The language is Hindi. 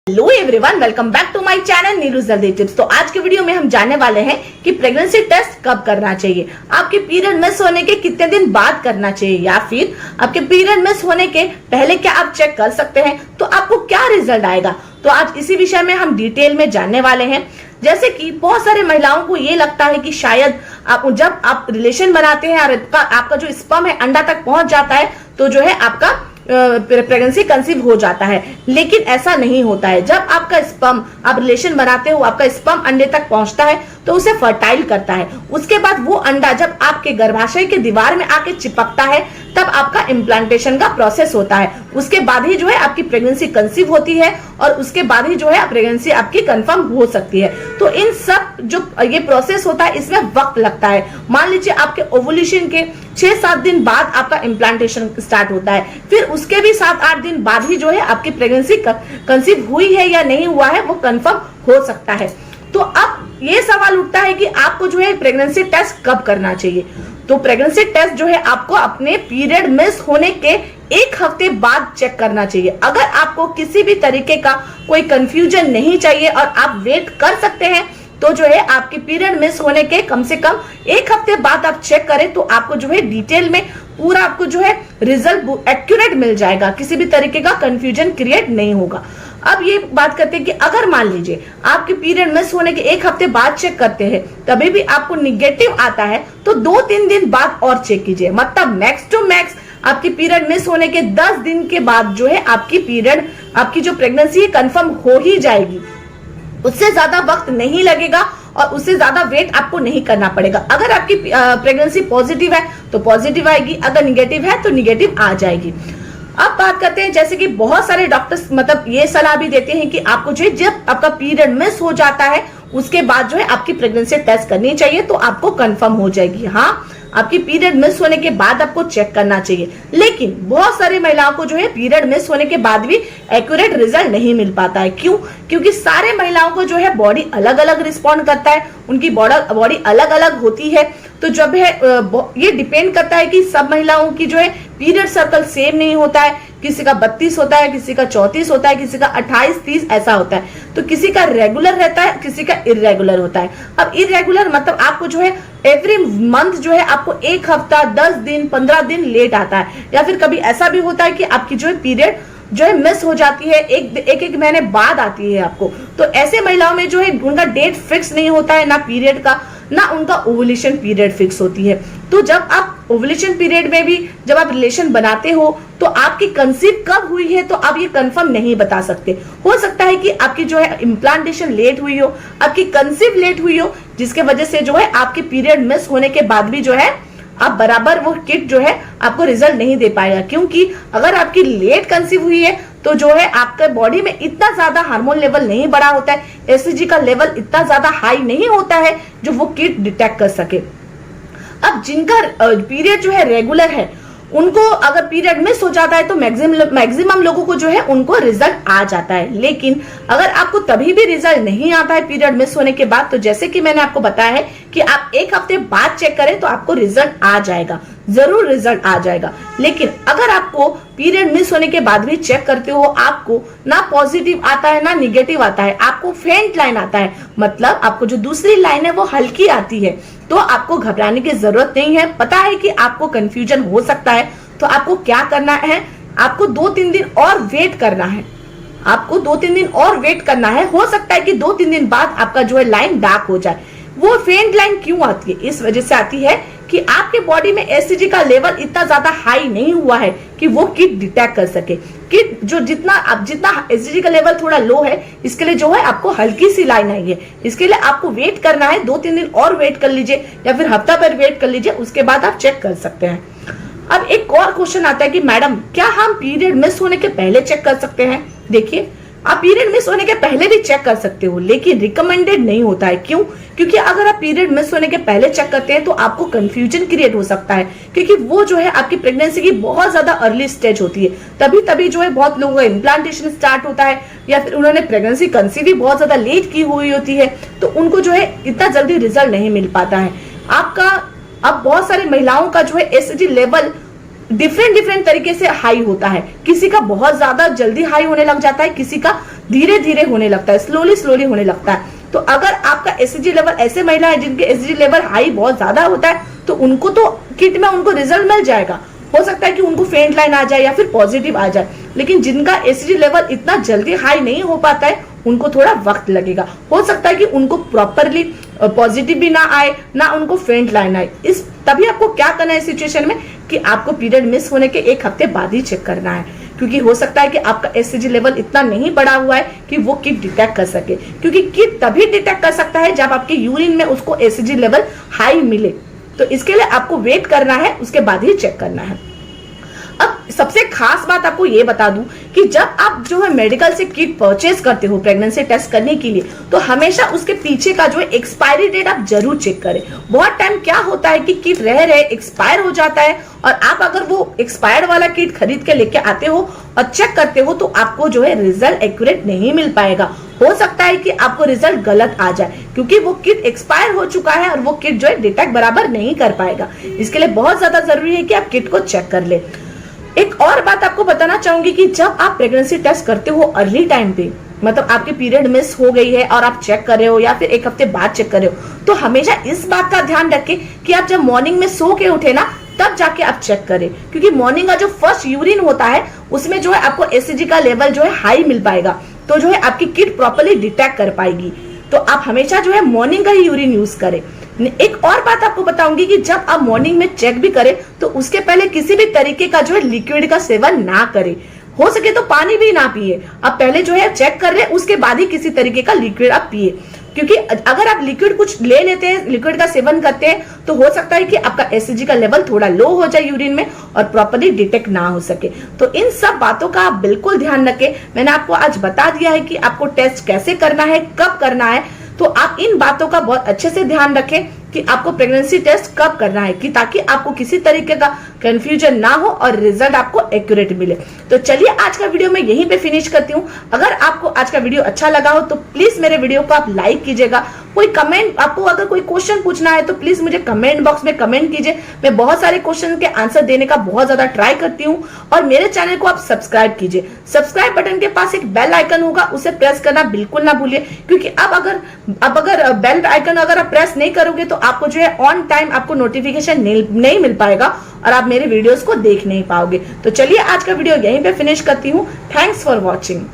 Hello everyone, welcome back to my channel Neelu's healthy tips. तो आज के वीडियो में हम जानने वाले हैं कि प्रेगनेंसी टेस्ट कब करना चाहिए, आपके पीरियड मिस होने के कितने दिन बाद करना चाहिए, या फिर आपके पीरियड मिस होने के पहले क्या आप चेक कर सकते हैं, तो आपको क्या रिजल्ट आएगा। तो आज इसी विषय में हम डिटेल में जानने वाले हैं। जैसे कि बहुत सारे महिलाओं को ये लगता है कि शायद जब आप रिलेशन बनाते हैं और आपका जो स्पर्म है अंडा तक पहुंच जाता है तो जो है आपका प्रेगनेंसी कंसीव हो जाता है, लेकिन ऐसा नहीं होता है। जब आपका स्पर्म, आप रिलेशन बनाते हो, आपका स्पर्म अंडे तक पहुंचता है तो उसे फर्टाइल करता है। उसके बाद वो अंडा जब आपके गर्भाशय के दीवार में आके चिपकता है तब आपका इम्प्लांटेशन का प्रोसेस होता है। उसके बाद ही जो है आपकी प्रेगनेंसी कंसीव होती है और उसके बाद ही जो है प्रेगनेंसी आपकी कंफर्म हो सकती है। तो इन सब जो ये प्रोसेस होता है इसमें वक्त लगता है। मान लीजिए आपके ओवुलेशन के 6-7 दिन बाद आपका इम्प्लांटेशन स्टार्ट होता है, फिर उसके भी 7-8 दिन बाद ही जो है आपकी प्रेगनेंसी कंसीव हुई है या नहीं हुआ है वो कंफर्म हो सकता है। तो अब ये सवाल उठता है कि आपको जो है प्रेगनेंसी टेस्ट कब करना चाहिए। तो प्रेगनेंसी टेस्ट जो है आपको अपने पीरियड मिस होने के 1 हफ्ते बाद चेक करना चाहिए। अगर आपको किसी भी तरीके का कोई कंफ्यूजन नहीं चाहिए और आप वेट कर सकते हैं तो जो है आपके पीरियड मिस होने के कम से कम 1 हफ्ते बाद आप चेक करें तो आपको जो है डिटेल में पूरा आपको जो है रिजल्ट एक्यूरेट मिल जाएगा, किसी भी तरीके का कंफ्यूजन क्रिएट नहीं होगा। अब ये बात करते हैं कि अगर मान लीजिए आपके पीरियड मिस होने के 1 हफ्ते बाद चेक करते हैं तभी भी आपको निगेटिव आता है तो 2-3 दिन बाद और चेक कीजिए। मतलब मैक्स टू मैक्स आपकी पीरियड मिस होने के 10 दिन के बाद जो है आपकी जो प्रेगनेंसी है कंफर्म हो ही जाएगी। उससे ज्यादा वक्त नहीं लगेगा और उससे ज्यादा वेट आपको नहीं करना पड़ेगा। अगर आपकी प्रेगनेंसी पॉजिटिव है तो पॉजिटिव आएगी, अगर निगेटिव है तो निगेटिव आ जाएगी। अब बात करते हैं, जैसे कि बहुत सारे डॉक्टर्स मतलब ये सलाह भी देते हैं कि आपको जो है जब आपका पीरियड मिस हो जाता है उसके बाद जो है आपकी प्रेगनेंसी टेस्ट करनी चाहिए तो आपको कंफर्म हो जाएगी। हाँ, आपकी पीरियड मिस होने के बाद आपको चेक करना चाहिए, लेकिन बहुत सारी महिलाओं को जो है पीरियड मिस होने के बाद भी एक्यूरेट रिजल्ट नहीं मिल पाता है। क्यों? क्योंकि सारे महिलाओं को जो है बॉडी अलग अलग रिस्पॉन्ड करता है, उनकी बॉडी अलग अलग होती है। तो जब है ये डिपेंड करता है कि सब महिलाओं की जो है पीरियड सर्कल सेम नहीं होता है, किसी का 32 होता है, किसी का 34 होता है, किसी का 28-30 ऐसा होता है। तो किसी का रेगुलर रहता है, किसी का इरेगुलर होता है। अब इरेगुलर मतलब आपको जो है एवरी मंथ जो है आपको 1 हफ्ता, 10 दिन, 15 दिन लेट आता है, या फिर कभी ऐसा भी होता है कि आपकी जो है पीरियड जो है मिस हो जाती है, एक महीने बाद आती है आपको। तो ऐसे महिलाओं में जो है उनका डेट फिक्स नहीं होता है, ना पीरियड का ना उनका ओवुलेशन पीरियड फिक्स होती है। तो जब आप ओवुलेशन पीरियड में भी जब आप रिलेशन बनाते हो तो आपकी कंसीव कब हुई है तो आप ये कंफर्म नहीं बता सकते। हो सकता है कि आपकी जो है इम्प्लांटेशन लेट हुई हो, आपकी कंसीव लेट हुई हो, जिसके वजह से जो है आपके पीरियड मिस होने के बाद भी जो है आप बराबर वो किट जो है आपको रिजल्ट नहीं दे पाएगा। क्योंकि अगर आपकी लेट कंसीव हुई है तो जो है आपके बॉडी में इतना ज्यादा हार्मोन लेवल नहीं बढ़ा होता है, एससीजी का लेवल इतना ज्यादा हाई नहीं होता है जो वो किट डिटेक्ट कर सके। अब जिनका पीरियड जो है रेगुलर है उनको अगर पीरियड मिस हो जाता है तो मैक्सिमम लोगों को जो है उनको रिजल्ट आ जाता है। लेकिन अगर आपको तभी भी रिजल्ट नहीं आता है पीरियड मिस होने के बाद, तो जैसे कि मैंने आपको बताया है कि आप 1 हफ्ते बाद चेक करें तो आपको रिजल्ट आ जाएगा, जरूर रिजल्ट आ जाएगा। लेकिन अगर आपको पीरियड मिस होने के बाद भी चेक करते हो आपको ना पॉजिटिव आता है ना निगेटिव आता है, आपको फेंट लाइन आता है, मतलब आपको जो दूसरी लाइन है वो हल्की आती है, तो आपको घबराने की जरूरत नहीं है। पता है कि आपको कंफ्यूजन हो सकता है, तो आपको क्या करना है, आपको 2-3 दिन और वेट करना है। आपको 2-3 दिन और वेट करना है। हो सकता है कि 2-3 दिन बाद आपका जो है लाइन डार्क हो जाए। वो फेंट लाइन क्यों आती है? इस वजह से आती है कि आपके बॉडी में एससीजी का लेवल इतना ज्यादा हाई नहीं हुआ है कि वो किट डिटेक्ट कर सके। किट जो जितना एससीजी का लेवल थोड़ा लो है, इसके लिए जो है आपको हल्की सी लाइन आई है। इसके लिए आपको वेट करना है, 2-3 दिन और वेट कर लीजिए या फिर हफ्ता भर वेट कर लीजिए, उसके बाद आप चेक कर सकते हैं। अब एक और क्वेश्चन आता है कि मैडम क्या हम पीरियड मिस होने के पहले चेक कर सकते हैं? देखिए, आप पीरियड मिस होने के पहले भी चेक कर सकते हो, लेकिन रिकमेंडेड नहीं होता है। क्यों? क्योंकि अगर आप पीरियड मिस होने के पहले चेक करते हैं तो आपको कंफ्यूजन क्रिएट हो सकता है, क्योंकि वो जो है आपकी प्रेगनेंसी की बहुत ज्यादा अर्ली स्टेज होती है। तभी जो है बहुत लोगों का इम्प्लांटेशन स्टार्ट होता है, या फिर उन्होंने प्रेगनेंसी कंसीव भी बहुत ज्यादा लेट की हुई होती है, तो उनको जो है इतना जल्दी रिजल्ट नहीं मिल पाता है आपका। अब बहुत सारी महिलाओं का जो है एससीजी लेवल डिफरेंट तरीके से हाई होता है। किसी का बहुत ज्यादा जल्दी हाई होने लग जाता है, किसी का धीरे धीरे होने लगता है, स्लोली स्लोली होने लगता है। तो अगर आपका एसएचजी लेवल, ऐसे महिला है जिनके एसएचजी लेवल हाई बहुत ज्यादा होता है, तो उनको तो किट में उनको रिजल्ट मिल जाएगा। हो सकता है कि उनको फेंट लाइन आ जाए या फिर पॉजिटिव आ जाए, लेकिन जिनका एसएचजी लेवल इतना जल्दी हाई नहीं हो पाता है उनको थोड़ा वक्त लगेगा। हो सकता है कि उनको प्रॉपरली पॉजिटिव भी ना आए, ना उनको फेंट लाइन आए। इस तभी आपको क्या करना है सिचुएशन में कि आपको पीरियड मिस होने के 1 हफ्ते बाद ही चेक करना है, क्योंकि हो सकता है कि आपका एसएचजी लेवल इतना नहीं बढ़ा हुआ है कि वो किट डिटेक्ट कर सके, क्योंकि किट तभी डिटेक्ट कर सकता है जब आपके यूरिन में उसको एसएचजी लेवल हाई मिले। तो इसके लिए आपको वेट करना है, उसके बाद ही चेक करना है। अब सबसे खास बात आपको ये बता दूं कि जब आप जो है मेडिकल से किट परचेज करते हो प्रेगनेंसी टेस्ट करने के लिए, तो हमेशा उसके पीछे का जो है एक्सपायरी डेट आप जरूर चेक करें। बहुत टाइम क्या होता है कि किट रह रहे एक्सपायर हो जाता है, और आप अगर वो एक्सपायर्ड वाला किट खरीद के लेके आते हो और चेक करते हो तो आपको जो है रिजल्ट एक्यूरेट नहीं मिल पाएगा। हो सकता है कि आपको रिजल्ट गलत आ जाए, क्योंकि वो किट एक्सपायर हो चुका है और वो किट जो है डिटेक्ट बराबर नहीं कर पाएगा। इसके लिए बहुत ज्यादा जरूरी है कि आप किट को चेक कर ले। एक और बात आपको बताना चाहूंगी कि जब आप प्रेगनेंसी टेस्ट करते हो अर्ली टाइम पे, मतलब आपकी पीरियड मिस हो गई है और आप चेक कर रहे हो या फिर 1 हफ्ते बाद चेक कर रहे हो, तो हमेशा इस बात का ध्यान रखें कि आप जब मॉर्निंग में सो के उठे ना, तब जाके आप चेक करें, क्योंकि मॉर्निंग का जो फर्स्ट यूरिन होता है उसमें जो है आपको एसएचजी का लेवल जो है हाई मिल पाएगा, तो जो है आपकी किट प्रॉपर्ली डिटेक्ट कर पाएगी। तो आप हमेशा जो है मॉर्निंग का ही यूरिन यूज करें। एक और बात आपको बताऊंगी कि जब आप मॉर्निंग में चेक भी करें तो उसके पहले किसी भी तरीके का जो है लिक्विड का सेवन ना करें। हो सके तो पानी भी ना पिए। आप पहले जो है चेक कर रहे हैं, उसके बाद ही किसी तरीके का लिक्विड आप पिए, क्योंकि अगर आप लिक्विड कुछ ले लेते हैं, लिक्विड का सेवन करते हैं, तो हो सकता है कि आपका एसएचजी का लेवल थोड़ा लो हो जाए यूरिन में और प्रॉपर्ली डिटेक्ट ना हो सके। तो इन सब बातों का आप बिल्कुल ध्यान रखें। मैंने आपको आज बता दिया है कि आपको टेस्ट कैसे करना है, कब करना है, तो आप इन बातों का बहुत अच्छे से ध्यान रखें कि आपको प्रेगनेंसी टेस्ट कब करना है, कि ताकि आपको किसी तरीके का कंफ्यूजन ना हो और रिजल्ट आपको एक्यूरेट मिले। तो चलिए आज का वीडियो मैं यहीं पे फिनिश करती हूँ। अगर आपको आज का वीडियो अच्छा लगा हो तो प्लीज मेरे वीडियो को आप लाइक कीजिएगा। कोई कमेंट, आपको अगर कोई क्वेश्चन पूछना है तो प्लीज मुझे कमेंट बॉक्स में कमेंट कीजिए। मैं बहुत सारे क्वेश्चन के आंसर देने का बहुत ज्यादा ट्राई करती हूँ। और मेरे चैनल को आप सब्सक्राइब कीजिए। सब्सक्राइब बटन के पास एक बेल आइकन होगा, उसे प्रेस करना बिल्कुल ना भूलिए, क्योंकि अब अगर बेल आइकन अगर आप प्रेस नहीं करोगे तो आपको जो है ऑन टाइम आपको नोटिफिकेशन नहीं मिल पाएगा और आप मेरे वीडियोस को देख नहीं पाओगे। तो चलिए आज का वीडियो यहीं पे फिनिश करती हूँ। Thanks for watching.